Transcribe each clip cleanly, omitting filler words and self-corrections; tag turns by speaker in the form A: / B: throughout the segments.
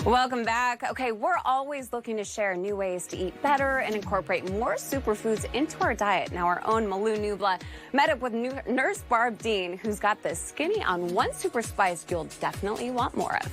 A: Welcome back. Okay, we're always looking to share new ways to eat better and incorporate more superfoods into our diet. Now, our own Malou Nubla met up with Nurse Barb Dehn, who's got the skinny on one super spice you'll definitely want more of.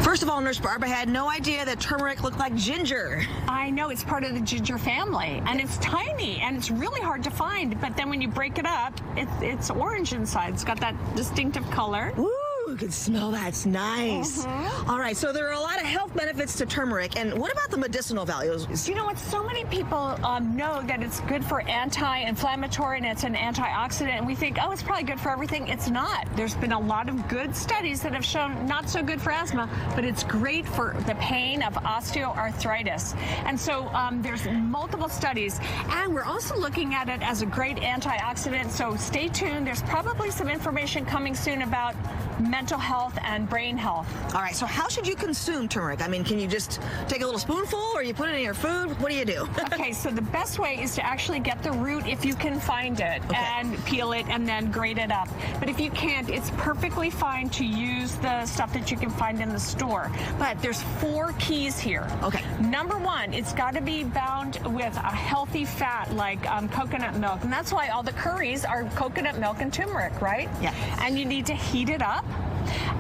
B: First of all, Nurse Barb, I had no idea that turmeric looked like ginger.
C: I know, it's part of the ginger family, and it's tiny, and it's really hard to find, but then when you break it up, it's orange inside. It's got that distinctive color.
B: Ooh, you can smell that. It's nice. All right, so there are a lot of health benefits to turmeric, and what about the medicinal values?
C: You know what, so many people know that it's good for anti-inflammatory and it's an antioxidant, and we think, oh, it's probably good for everything. It's not. There's been a lot of good studies that have shown not so good for asthma, but it's great for the pain of osteoarthritis. And so there's multiple studies, and we're also looking at it as a great antioxidant, so stay tuned. There's probably some information coming soon about mental health and brain health.
B: All right, so how should you consume turmeric? I mean, can you just take a little spoonful, or you put it in your food? What do you do?
C: Okay, so the best way is to actually get the root if you can find it, and peel it and then grate it up. But if you can't, it's perfectly fine to use the stuff that you can find in the store. But there's 4 keys here.
B: Okay.
C: Number 1, it's got to be bound with a healthy fat like coconut milk. And that's why all the curries are coconut milk and turmeric, right?
B: Yeah.
C: And you need to heat it up.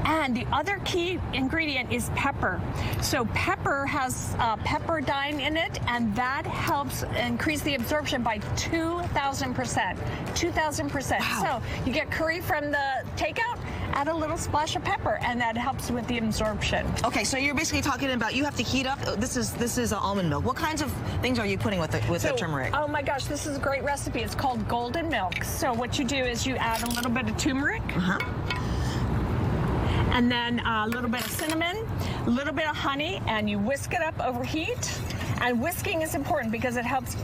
C: And the other key ingredient is pepper. So pepper has pepperdine in it, and that helps increase the absorption by 2,000%. 2,000%.
B: Wow.
C: So you get curry from the takeout, add a little splash of pepper, and that helps with the absorption.
B: Okay, so you're basically talking about you have to heat up. This is almond milk. What kinds of things are you putting with the turmeric?
C: Oh my gosh, this is a great recipe. It's called golden milk. So what you do is you add a little bit of turmeric. And then a little bit of cinnamon, a little bit of honey, and you whisk it up over heat. And whisking is important because it helps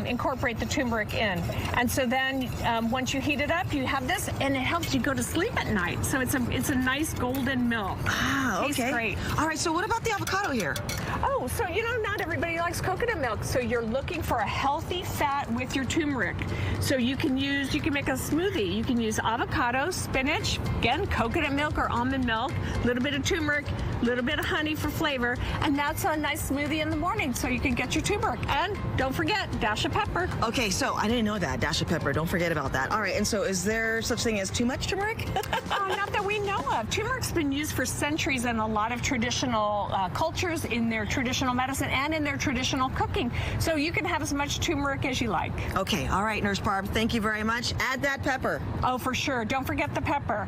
C: incorporate the turmeric in. And so then once you heat it up, you have this, and it helps you go to sleep at night. So it's a nice golden milk.
B: Ah, okay.
C: Tastes great.
B: All right, so what about the avocado here?
C: Oh, so you know, not everybody likes coconut milk. So you're looking for a healthy fat with your turmeric. So you can make a smoothie. You can use avocado, spinach, again, coconut milk or almond milk, a little bit of turmeric, a little bit of honey for flavor, and that's a nice smoothie in the morning. So you can get your turmeric, and don't forget, dash of pepper.
B: Okay, so I didn't know that, dash of pepper. Don't forget about that. All right, and so is there such thing as too much turmeric?
C: Not that we know of. Turmeric's been used for centuries in a lot of traditional cultures, in their traditional medicine and in their traditional cooking. So you can have as much turmeric as you like.
B: Okay, all right, Nurse Barb, thank you very much. Add that pepper.
C: Oh, for sure. Don't forget the pepper.